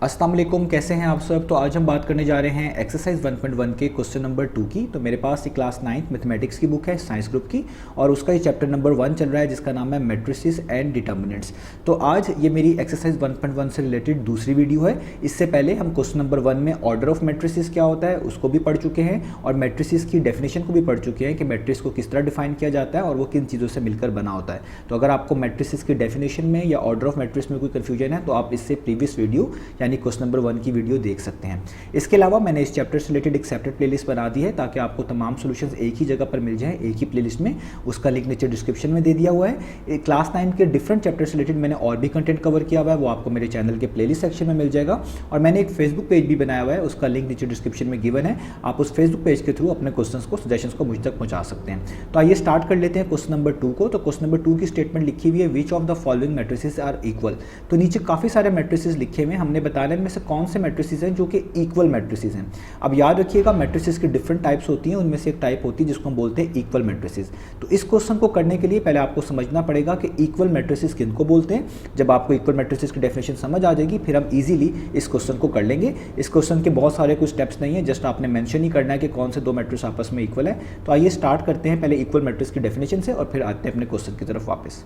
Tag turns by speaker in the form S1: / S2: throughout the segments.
S1: अस्सलाम वालेकुम, कैसे हैं आप सब। तो आज हम बात करने जा रहे हैं एक्सरसाइज 1.1 के क्वेश्चन नंबर 2 की। तो मेरे पास ये क्लास 9th मैथमेटिक्स की बुक है साइंस ग्रुप की, और उसका ये चैप्टर नंबर 1 चल रहा है जिसका नाम है मैट्रिसेस एंड डिटर्मिनेंट्स। तो आज ये मेरी एक्सरसाइज 1.1 से रिलेटेड दूसरी वीडियो है। इससे पहले हम क्वेश्चन नंबर 1 में ऑर्डर ऑफ मैट्रिसेस क्या होता है उसको भी पढ़ चुके हैं, और मैट्रिसेस की डेफिनेशन को भी पढ़ चुके हैं कि मैट्रिक्स को किस तरह डिफाइन किया जाता है और वो किन चीज़ों से मिलकर बना होता है। तो अगर आपको मैट्रिसेस की डेफिनेशन में या ऑर्डर ऑफ मैट्रिक्स में कोई कन्फ्यूजन है तो आप इससे प्रीवियस वीडियो यानी क्वेश्चन नंबर 1 की वीडियो देख सकते हैं। इसके अलावा मैंने इस चैप्टर से रिलेटेड एक सेपरेट प्लेलिस्ट बना दी है ताकि आपको तमाम सॉल्यूशंस एक ही जगह पर मिल जाएं, एक ही प्लेलिस्ट में। उसका लिंक नीचे डिस्क्रिप्शन में दे दिया हुआ है। क्लास 9 के डिफरेंट चैप्टर से रिलेटेड मैंने और भी कंटेंट कवर किया हुआ है, वो आपको मेरे चैनल के प्लेलिस्ट सेक्शन में मिल जाएगा। और मैंने एक फेसबुक पेज भी बनाया हुआ है, उसका लिंक नीचे डिस्क्रिप्शन में गिवन है। आप उस फेसबुक पेज के थ्रू अपने क्वेश्चंस को, सजेशंस को मुझ तक पहुंचा सकते हैं। तो आइए स्टार्ट कर लेते हैं क्वेश्चन नंबर 2 को। तो क्वेश्चन नंबर 2 की स्टेटमेंट लिखी हुई है, which of the following matrices are equal. तो नीचे काफ़ी सारे मैट्रिसेस लिखे हुए हैं, हमने बताने में से कौन से मैट्रिसेस हैं जो कि इक्वल मैट्रिसेस हैं। अब याद रखिएगा मैट्रिसेस की डिफरेंट टाइप्स होती हैं, उनमें से एक टाइप होती है जिसको हम बोलते हैं इक्वल मैट्रिसेस। तो इस क्वेश्चन को करने के लिए पहले आपको समझना पड़ेगा कि इक्वल मैट्रिसेस किनको बोलते हैं। जब आपको इक्वल मैट्रिसेस की डेफिनेशन समझ आ जाएगी फिर हम इजीली इस क्वेश्चन को कर लेंगे। इस क्वेश्चन के बहुत सारे कुछ स्टेप्स नहीं है, जस्ट आपने मेंशन ही करना है कि कौन से दो मैट्रिक्स आपस में इक्वल है। तो आइए स्टार्ट करते हैं पहले इक्वल मैट्रिक्स की डेफिनेशन से और फिर आते हैं अपने क्वेश्चन की तरफ वापस।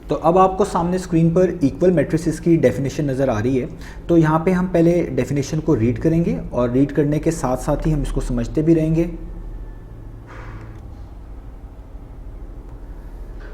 S1: तो अब आपको सामने स्क्रीन पर इक्वल मैट्रिसेस की डेफिनेशन नज़र आ रही है। तो यहाँ पे हम पहले डेफिनेशन को रीड करेंगे और रीड करने के साथ साथ ही हम इसको समझते भी रहेंगे।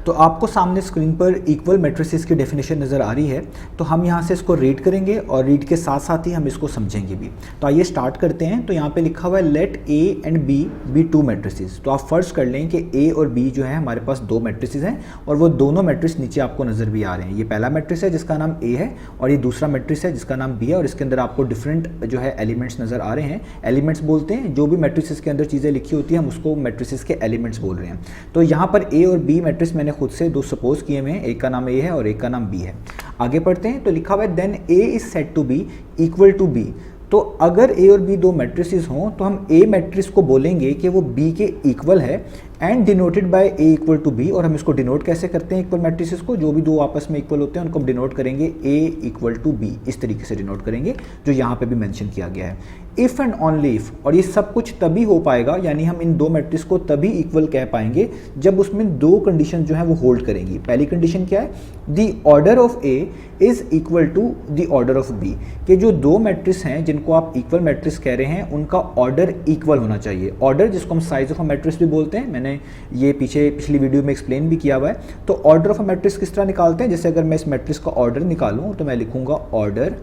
S1: तो आपको सामने स्क्रीन पर इक्वल मैट्रिसेस की डेफिनेशन नज़र आ रही है, तो हम यहाँ से इसको रीड करेंगे और रीड के साथ साथ ही हम इसको समझेंगे भी। तो आइए स्टार्ट करते हैं। तो यहाँ पे लिखा हुआ है let A and B be two matrices. तो आप फर्स्ट कर लें कि ए और बी जो है हमारे पास दो मैट्रिसेस हैं, और वो दोनों मैट्रिक्स नीचे आपको नज़र भी आ रहे हैं। ये पहला मैट्रिक्स है जिसका नाम ए है, और ये दूसरा मैट्रिक्स है जिसका नाम बी है, और इसके अंदर आपको डिफरेंट जो है एलिमेंट्स नज़र आ रहे हैं। एलिमेंट्स बोलते हैं जो भी मैट्रिसेस के अंदर चीज़ें लिखी होती हैं, हम उसको मैट्रिसेस के एलिमेंट्स बोल रहे हैं। तो यहाँ पर ए और बी मैट्रिक्स मैंने खुद से दो सपोज किए हुए हैं, एक का नाम ए है और एक का नाम बी है। आगे पढ़ते हैं। तो लिखा हुआ है then A is said to be equal to B. तो अगर ए और बी दो मैट्रिसेस हों तो हम ए मैट्रिक्स को बोलेंगे कि वो बी के इक्वल है, and denoted by A equal to B. और हम इसको डिनोट कैसे करते हैं इक्वल मैट्रिसेस को, जो भी दो आपस में इक्वल होते हैं उनको हम डिनोट करेंगे ए इक्वल टू बी, इस तरीके से डिनोट करेंगे जो यहाँ पे भी मेंशन किया गया है। इफ़ एंड ओनली इफ़, और ये सब कुछ तभी हो पाएगा, यानी हम इन दो मैट्रिक्स को तभी इक्वल कह पाएंगे जब उसमें दो कंडीशन जो है वो होल्ड करेंगी। पहली कंडीशन क्या है, the order of A is equal to the order of B, कि जो दो मैट्रिक्स हैं जिनको आप इक्वल मैट्रिक्स कह रहे हैं उनका ऑर्डर इक्वल होना चाहिए। ऑर्डर जिसको हम साइज ऑफ अ मैट्रिक्स भी बोलते हैं, मैंने ये पिछली वीडियो में एक्सप्लेन भी किया हुआ है। तो ऑर्डर ऑफ अ मैट्रिक्स किस तरह निकालते हैं, जैसे अगर मैं इस मैट्रिक्स का ऑर्डर निकालूं तो मैं लिखूंगा ऑर्डर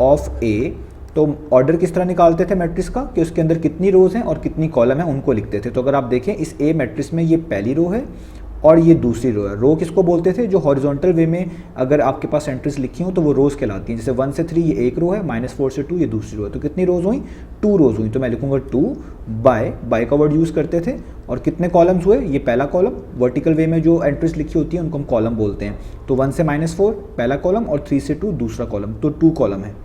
S1: ऑफ ए। तो ऑर्डर किस तरह निकालते थे मैट्रिक्स का, कि उसके अंदर कितनी रोज हैं और कितनी कॉलम है उनको लिखते थे। तो अगर आप देखें इस ए मैट्रिक्स में ये पहली रो है और ये दूसरी रो है। रो किसको बोलते थे, जो हॉरिजॉन्टल वे में अगर आपके पास एंट्रीज लिखी हो तो वो रोज कहलाती हैं। जैसे 1 से 3 ये एक रो है, -4 से 2 ये दूसरी रो है। तो कितनी रोज हुई, 2 रोज हुई। तो मैं लिखूंगा 2 बाय का वर्ड यूज़ करते थे। और कितने कॉलम्स हुए, ये पहला कॉलम, वर्टिकल वे में जो एंट्रीज लिखी होती है उनको हम कॉलम बोलते हैं। तो 1 से -4 पहला कॉलम और 3 से 2 दूसरा कॉलम, तो 2 कॉलम है।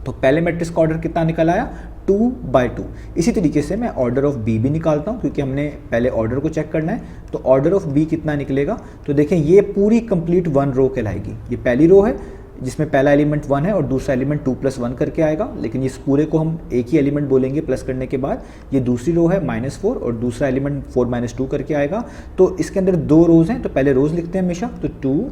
S1: तो पहले मैट्रिक्स का ऑर्डर कितना निकल आया, 2/2। इसी तरीके से मैं ऑर्डर ऑफ बी भी निकालता हूँ, क्योंकि हमने पहले ऑर्डर को चेक करना है। तो ऑर्डर ऑफ बी कितना निकलेगा, तो देखें ये पूरी कंप्लीट 1 रो कहलाएगी। ये पहली रो है जिसमें पहला एलिमेंट 1 है और दूसरा एलिमेंट 2 + 1 करके आएगा, लेकिन इस पूरे को हम एक ही एलिमेंट बोलेंगे प्लस करने के बाद। ये दूसरी रो है -4 और दूसरा एलिमेंट 4 - 2 करके आएगा। तो इसके अंदर 2 रोज हैं, तो पहले रोज लिखते हैं हमेशा। तो 2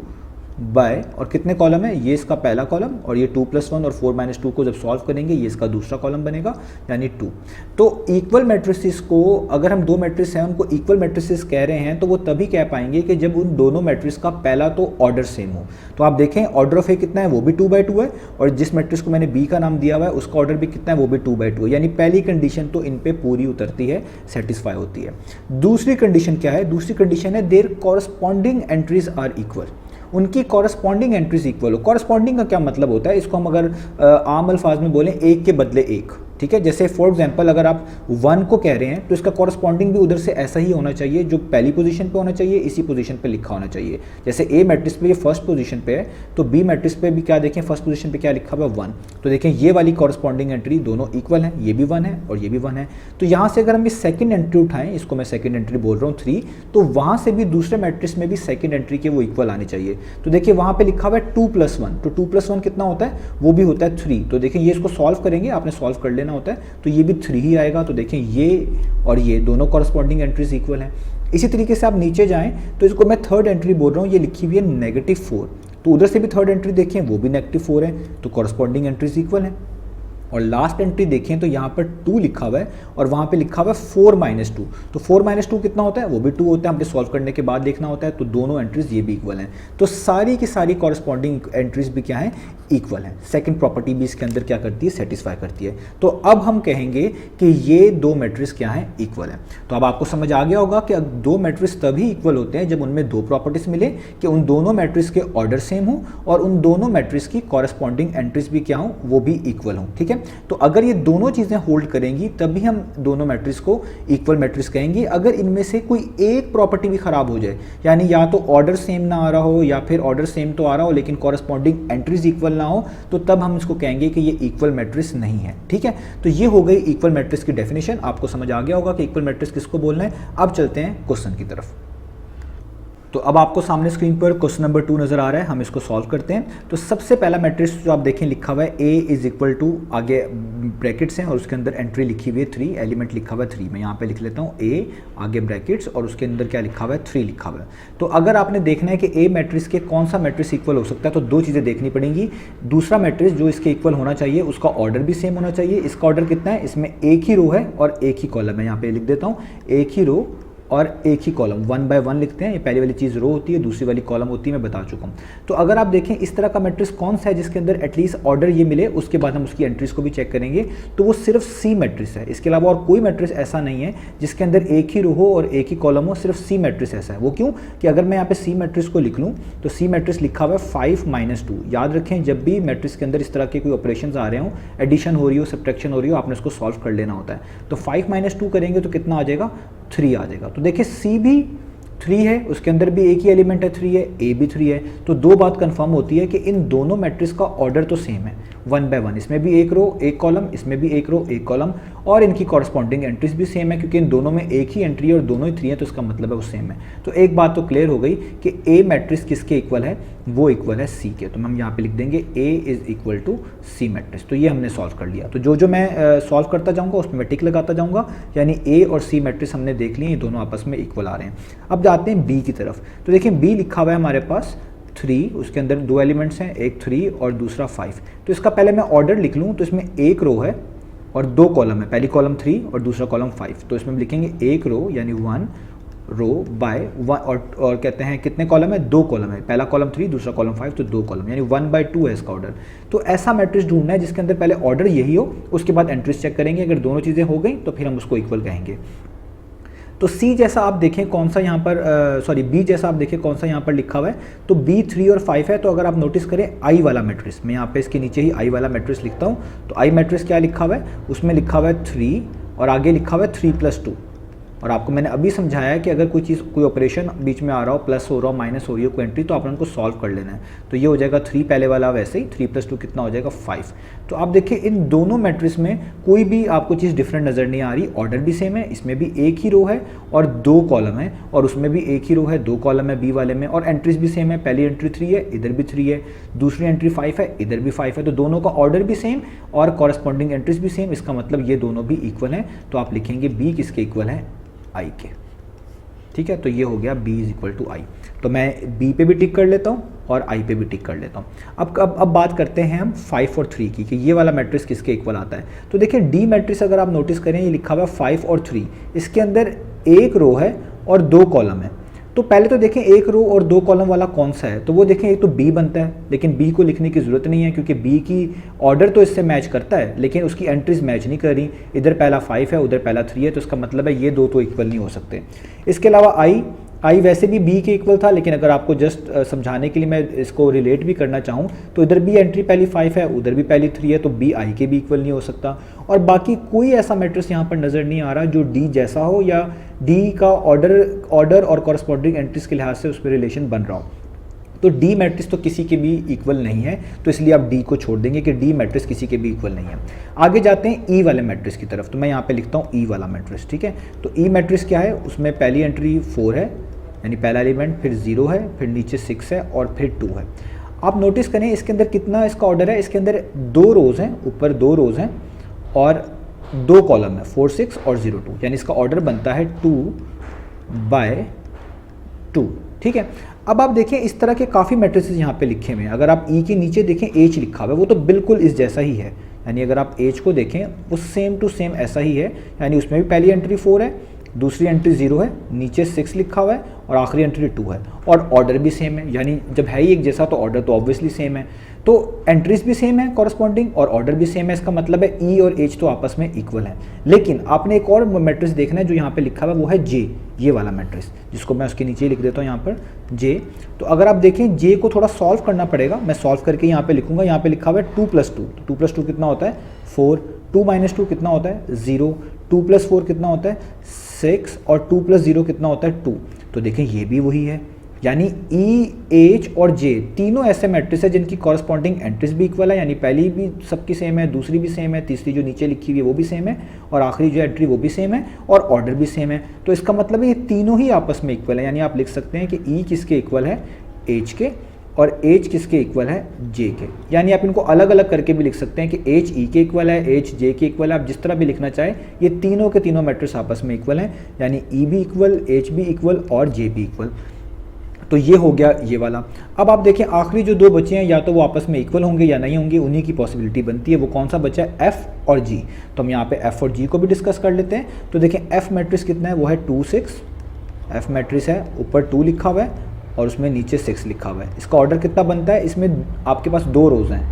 S1: बाय, और कितने कॉलम है, ये इसका पहला कॉलम, और ये 2 + 1 और 4 - 2 को जब सॉल्व करेंगे ये इसका दूसरा कॉलम बनेगा, यानी 2। तो इक्वल मैट्रिसेस को, अगर हम दो मैट्रिक्स हैं उनको इक्वल मैट्रिसेस कह रहे हैं तो वो तभी कह पाएंगे कि जब उन दोनों मैट्रिक्स का पहला तो ऑर्डर सेम हो। तो आप देखें ऑर्डर ऑफ ए कितना है, वो भी 2/2 है, और जिस मैट्रिक्स को मैंने बी का नाम दिया हुआ है उसका ऑर्डर भी कितना है, वो भी 2/2 है। यानी पहली कंडीशन तो इन पे पूरी उतरती है, सेटिस्फाई होती है। दूसरी कंडीशन क्या है, दूसरी कंडीशन है their corresponding entries are equal. उनकी कॉरस्पॉन्डिंग एंट्रीज इक्वल हो। कॉरस्पॉन्डिंग का क्या मतलब होता है, इसको हम अगर आम अल्फाज में बोलें एक के बदले एक, ठीक है। जैसे फॉर एग्जांपल अगर आप 1 को कह रहे हैं तो इसका कॉरस्पॉन्डिंग भी उधर से ऐसा ही होना चाहिए, जो पहली पोजीशन पे होना चाहिए, इसी पोजीशन पे लिखा होना चाहिए। जैसे ए मैट्रिक्स पे ये फर्स्ट पोजीशन पे है, तो बी मैट्रिक्स पे भी क्या देखें, फर्स्ट पोजीशन पे क्या लिखा हुआ है 1, तो देखें ये वाली कॉरस्पॉन्डिंग एंट्री दोनों इक्वल है, ये भी 1 है और ये भी 1 है। तो यहाँ से अगर हम ये सेकंड एंट्री उठाएं, इसको मैं सेकंड एंट्री बोल रहा हूँ 3, तो वहाँ से भी दूसरे मैट्रिक्स में भी सेकंड एंट्री के वो इक्वल आने चाहिए। तो देखिए वहाँ पे लिखा हुआ है 2+1, तो 2+1 कितना होता है, वो भी होता है 3। तो देखिए ये इसको सॉल्व करेंगे, आपने सॉल्व कर लेना होता है, तो ये भी 3 ही आएगा। तो देखें ये और ये दोनों कॉरस्पॉन्डिंग एंट्रीज इक्वल हैं। इसी तरीके से आप नीचे जाएं तो इसको मैं थर्ड एंट्री बोल रहा हूँ, ये लिखी हुई है -4, तो उधर से भी थर्ड एंट्री देखें वो भी -4 है, तो कॉरस्पॉन्डिंग एंट्रीज इक्वल हैं। और लास्ट एंट्री देखें तो यहाँ पर 2 लिखा हुआ है और वहाँ पे लिखा हुआ है 4-2, तो 4-2 कितना होता है, वो भी 2 होता है, हमने सॉल्व करने के बाद देखना होता है। तो दोनों एंट्रीज ये भी इक्वल हैं, तो सारी की सारी कॉरस्पॉन्डिंग एंट्रीज भी क्या हैं, इक्वल हैं। सेकंड प्रॉपर्टी भी इसके अंदर क्या करती है, सेटिस्फाई करती है। तो अब हम कहेंगे कि ये दो मैट्रिक्स क्या हैं, इक्वल हैं। तो अब आपको समझ आ गया होगा कि दो मैट्रिक्स तभी इक्वल होते हैं जब उनमें दो प्रॉपर्टीज मिले कि उन दोनों मैट्रिक्स के ऑर्डर सेम हो और उन दोनों मैट्रिक्स की कॉरस्पॉन्डिंग एंट्रीज भी क्या हो, वो भी इक्वल हो। ठीक है, तो अगर ये दोनों चीजें होल्ड करेंगी तभी हम दोनों मैट्रिक्स को इक्वल मैट्रिक्स कहेंगे। अगर इनमें से कोई एक प्रॉपर्टी भी खराब हो जाए, यानी या तो ऑर्डर सेम ना आ रहा हो या फिर ऑर्डर सेम तो आ रहा हो लेकिन कॉरस्पॉन्डिंग एंट्रीज इक्वल ना हो, तो तब हम इसको कहेंगे कि ये इक्वल मैट्रिक्स नहीं है। ठीक है, तो ये हो गई इक्वल मैट्रिक्स की डेफिनेशन। आपको समझ आ गया होगा कि इक्वल मैट्रिक्स किसको बोलना है। अब चलते हैं क्वेश्चन की तरफ। तो अब आपको सामने स्क्रीन पर क्वेश्चन नंबर 2 नजर आ रहा है, हम इसको सॉल्व करते हैं। तो सबसे पहला मैट्रिक्स जो आप देखें लिखा हुआ है A = आगे ब्रैकेट्स हैं और उसके अंदर एंट्री लिखी हुई है 3, एलिमेंट लिखा हुआ है 3। मैं यहाँ पे लिख लेता हूँ A आगे ब्रैकेट्स और उसके अंदर क्या लिखा हुआ है, 3 लिखा हुआ है। तो अगर आपने देखना है कि A मैट्रिक्स के कौन सा मैट्रिक्स इक्वल हो सकता है, तो दो चीज़ें देखनी पड़ेंगी। दूसरा मैट्रिक्स जो इसके इक्वल होना चाहिए उसका ऑर्डर भी सेम होना चाहिए। इसका ऑर्डर कितना है, इसमें एक ही रो है और एक ही कॉलम है। यहाँ पे लिख देता हूँ, एक ही रो और एक ही कॉलम, 1 by 1 लिखते हैं। ये पहली वाली चीज़ रो होती है, दूसरी वाली कॉलम होती है, मैं बता चुका हूँ। तो अगर आप देखें इस तरह का मैट्रिक्स कौन सा है जिसके अंदर एटलीस्ट ऑर्डर ये मिले, उसके बाद हम उसकी एंट्रीज को भी चेक करेंगे, तो वो सिर्फ सी मैट्रिक्स है। इसके अलावा और कोई मैट्रिक्स ऐसा नहीं है जिसके अंदर एक ही रो हो और एक ही कॉलम हो, सिर्फ सी मैट्रिक्स ऐसा है। वो क्यों कि अगर मैं यहाँ पे सी मैट्रिक्स को लिख लूँ तो सी मैट्रिक्स लिखा हुआ है 5-2। याद रखें जब भी मैट्रिक्स के अंदर इस तरह के कोई ऑपरेशन आ रहे हों, एडिशन हो रही हो, सब्ट्रैक्शन हो रही हो, आपने उसको सॉल्व कर लेना होता है। तो 5-2 करेंगे तो कितना आ जाएगा, 3 आ जाएगा। तो देखिए सी भी 3 है, उसके अंदर भी एक ही एलिमेंट है 3 है, ए भी 3 है। तो दो बात कंफर्म होती है कि इन दोनों मैट्रिक्स का ऑर्डर तो सेम है, 1 by 1। इसमें भी एक रो एक कॉलम, इसमें भी एक रो एक कॉलम, और इनकी कॉरस्पॉन्डिंग एंट्रीज भी सेम है क्योंकि इन दोनों में एक ही एंट्री है और दोनों ही 3 है, तो इसका मतलब है वो सेम है। तो एक बात तो क्लियर हो गई कि ए मैट्रिक्स किसके इक्वल है, वो इक्वल है सी के। तो हम यहाँ पे लिख देंगे A = सी मैट्रिक्स। तो ये हमने सॉल्व कर लिया। तो जो मैं सॉल्व करता जाऊँगा उसमें मैं टिक लगाता जाऊँगा, यानी ए और सी मैट्रिक्स हमने देख लिए, ये दोनों आपस में इक्वल आ रहे हैं। अब जाते हैं बी की तरफ। तो देखिए बी लिखा हुआ है हमारे पास 3, उसके अंदर दो एलिमेंट्स हैं, एक 3 और दूसरा 5। तो इसका पहले मैं ऑर्डर लिख लूँ तो इसमें एक रो है और दो कॉलम है, पहली कॉलम 3 और दूसरा कॉलम 5। तो इसमें हम लिखेंगे एक रो यानी 1 रो बाय 1 और कहते हैं कितने कॉलम है, 2 कॉलम है, पहला कॉलम 3 दूसरा कॉलम 5, तो 2 कॉलम यानी 1 by 2 है इसका ऑर्डर। तो ऐसा मैट्रिक्स ढूंढना है जिसके अंदर पहले ऑर्डर यही हो, उसके बाद एंट्रीज चेक करेंगे। अगर दोनों चीज़ें हो गई तो फिर हम उसको इक्वल कहेंगे। तो सी जैसा आप देखें कौन सा यहाँ पर बी जैसा आप देखें कौन सा यहाँ पर लिखा हुआ है, तो बी 3 और 5 है। तो अगर आप नोटिस करें आई वाला मैट्रिक्स, मैं यहाँ पे इसके नीचे ही आई वाला मैट्रिक्स लिखता हूँ। तो आई मैट्रिक्स क्या लिखा हुआ है, उसमें लिखा हुआ है 3 और आगे लिखा हुआ है 3+2। और आपको मैंने अभी समझाया है कि अगर कोई चीज़ कोई ऑपरेशन बीच में आ रहा हो, प्लस हो रहा हो, माइनस हो रही हो कोई एंट्री, तो आपने उनको सॉल्व कर लेना है। तो ये हो जाएगा 3 पहले वाला, वैसे ही 3+2 कितना हो जाएगा 5। तो आप देखिए इन दोनों मैट्रिक्स में कोई भी आपको चीज़ डिफरेंट नज़र नहीं आ रही, ऑर्डर भी सेम है, इसमें भी एक ही रो है और 2 कॉलम है, और उसमें भी एक ही रो है 2 कॉलम है बी वाले में, और एंट्रीज भी सेम है, पहली एंट्री 3 है, इधर भी 3 है, दूसरी एंट्री 5 है, इधर भी 5 है। तो दोनों का ऑर्डर भी सेम और कॉरस्पॉन्डिंग एंट्रीज भी सेम, इसका मतलब ये दोनों भी इक्वल हैं। तो आप लिखेंगे बी किसके इक्वल है, आई के। ठीक है, तो ये हो गया B = I। तो मैं B पे भी टिक कर लेता हूँ और I पे भी टिक कर लेता हूँ। अब बात करते हैं हम 5 और 3 की कि ये वाला मैट्रिक्स किसके इक्वल आता है। तो देखिए डी मैट्रिक्स अगर आप नोटिस करें, ये लिखा हुआ है 5 और 3, इसके अंदर एक रो है और 2 कॉलम है। तो पहले तो देखें एक रो और 2 कॉलम वाला कौन सा है, तो वो देखें एक तो बी बनता है, लेकिन बी को लिखने की ज़रूरत नहीं है क्योंकि बी की ऑर्डर तो इससे मैच करता है लेकिन उसकी एंट्रीज मैच नहीं कर रही। इधर पहला 5 है, उधर पहला 3 है, तो इसका मतलब है ये दो तो इक्वल नहीं हो सकते। इसके अलावा आई आई वैसे भी बी के इक्वल था, लेकिन अगर आपको जस्ट समझाने के लिए मैं इसको रिलेट भी करना चाहूँ तो इधर भी एंट्री पहली 5 है, उधर भी पहली 3 है, तो बी आई के भी इक्वल नहीं हो सकता। और बाकी कोई ऐसा मैट्रिक्स यहाँ पर नज़र नहीं आ रहा जो डी जैसा हो या डी का ऑर्डर और कॉरस्पॉन्डिंग एंट्रीज के लिहाज से उस पर रिलेशन बन रहा हो। तो डी मैट्रिक्स तो किसी के भी इक्वल नहीं है, तो इसलिए आप डी को छोड़ देंगे कि डी मैट्रिक्स किसी के भी इक्वल नहीं है। आगे जाते हैं ई वाले मैट्रिक्स की तरफ, तो मैं यहाँ पे लिखता हूँ ई वाला मैट्रिक्स, ठीक है। तो ई मैट्रिक्स क्या है, उसमें पहली एंट्री 4 है, यानी पहला एलिमेंट, फिर 0 है, फिर नीचे 6 है और फिर 2 है। आप नोटिस करें इसके अंदर कितना इसका ऑर्डर है, इसके अंदर 2 रोज़ हैं, ऊपर 2 रोज़ हैं और 2 कॉलम है, 4 6 और 0 2, यानी इसका ऑर्डर बनता है 2/2, ठीक है। अब आप देखें इस तरह के काफ़ी मैट्रिसेस यहाँ पे लिखे हुए हैं। अगर आप ई के नीचे देखें एच लिखा हुआ है, वो तो बिल्कुल इस जैसा ही है, यानी अगर आप एच को देखें वो सेम टू सेम ऐसा ही है, यानी उसमें भी पहली एंट्री 4 है, दूसरी एंट्री 0 है, नीचे 6 लिखा हुआ है और आखिरी एंट्री 2 है और ऑर्डर भी सेम है, यानी जब है ही एक जैसा तो ऑर्डर तो ऑब्वियसली सेम है। तो एंट्रीज भी सेम है कॉरस्पॉन्डिंग और ऑर्डर भी सेम है, इसका मतलब है ई और एच तो आपस में इक्वल है। लेकिन आपने एक और मैट्रिक्स देखना है जो यहाँ पे लिखा हुआ है, वो है जे, ये वाला मैट्रिक्स, जिसको मैं उसके नीचे लिख देता हूँ यहाँ पर जे। तो अगर आप देखें जे को थोड़ा सॉल्व करना पड़ेगा, मैं सॉल्व करके यहाँ पे लिखूंगा। यहाँ पे लिखा हुआ है 2 + 2, तो 2 + 2 कितना होता है 4, 2 - 2 कितना होता है 0, 2 + 4 कितना होता है 6 और 2 + 0 कितना होता है 2। तो देखें ये भी वही है, यानी ई एच और जे तीनों ऐसे मैट्रिक्स है जिनकी कॉरस्पॉन्डिंग एंट्रीज भी इक्वल है, यानी पहली भी सबकी सेम है, दूसरी भी सेम है, तीसरी जो नीचे लिखी हुई है वो भी सेम है और आखिरी जो एंट्री वो भी सेम है और ऑर्डर भी सेम है। तो इसका मतलब है ये तीनों ही आपस में इक्वल है, यानी आप लिख सकते हैं कि ई किसके इक्वल है एच के और एच किसके इक्वल है जे के। यानी आप इनको अलग अलग करके भी लिख सकते हैं कि एच ई के इक्वल है, एच जे के इक्वल है, आप जिस तरह भी लिखना चाहें, ये तीनों के तीनों मैट्रिक्स आपस में इक्वल हैं, यानी ई भी इक्वल, एच भी इक्वल और जे भी इक्वल। तो ये हो गया ये वाला। अब आप देखें आखिरी जो 2 बचे हैं, या तो वो आपस में इक्वल होंगे या नहीं होंगे, उन्हीं की पॉसिबिलिटी बनती है। वो कौन सा बचा है, एफ और जी। तो हम यहाँ पे एफ और जी को भी डिस्कस कर लेते हैं। तो देखें एफ मैट्रिक्स कितना है, वो है 2 6, एफ मैट्रिक्स है, ऊपर 2 लिखा हुआ है और उसमें नीचे 6 लिखा हुआ है। इसका ऑर्डर कितना बनता है, इसमें आपके पास 2 रोज़ हैं,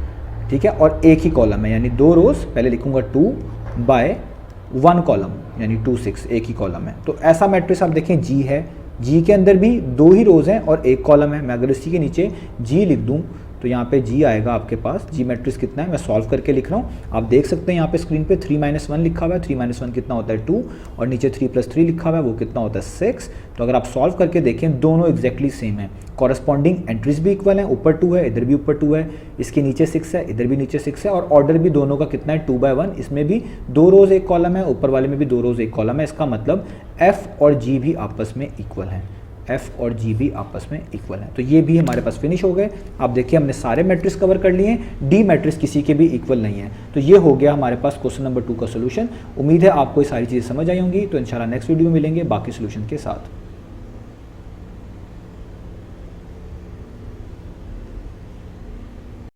S1: ठीक है, और एक ही कॉलम है, यानी 2 रोज़, पहले लिखूंगा 2/1 कॉलम, यानी 2 6 एक ही कॉलम है। तो ऐसा मैट्रिक्स आप देखें जी है, जी के अंदर भी 2 ही रोज़ हैं और एक कॉलम है। मैं अगर इसी के नीचे जी लिख दूं तो यहाँ पे जी आएगा आपके पास। जी मैट्रिक्स कितना है, मैं सॉल्व करके लिख रहा हूँ, आप देख सकते हैं यहाँ पे स्क्रीन पे 3 - 1 लिखा हुआ है। 3 - 1 कितना होता है 2 और नीचे 3 + 3 लिखा हुआ है, वो कितना होता है 6। तो अगर आप सॉल्व करके देखें दोनों एग्जैक्टली सेम है, कॉरस्पॉन्डिंग एंट्रीज भी इक्वल हैं, ऊपर 2 है, इधर भी ऊपर 2 है, इसके नीचे 6 है, इधर भी नीचे 6 है और ऑर्डर भी दोनों का कितना है 2/1। इसमें भी 2 रोज़ एक कॉलम है, ऊपर वाले में भी 2 रोज़ एक कॉलम है। इसका मतलब एफ और जी भी आपस में इक्वल हैं, एफ और जी भी आपस में इक्वल हैं। तो ये भी हमारे पास फिनिश हो गए। आप देखिए हमने सारे मैट्रिक्स कवर कर लिए हैं, डी मैट्रिक्स किसी के भी इक्वल नहीं है। तो ये हो गया हमारे पास क्वेश्चन नंबर 2 का सोल्यूशन। उम्मीद है आपको ये सारी चीज़ें समझ आई होंगी। तो इंशाल्लाह नेक्स्ट वीडियो में मिलेंगे बाकी सोल्यूशन के साथ।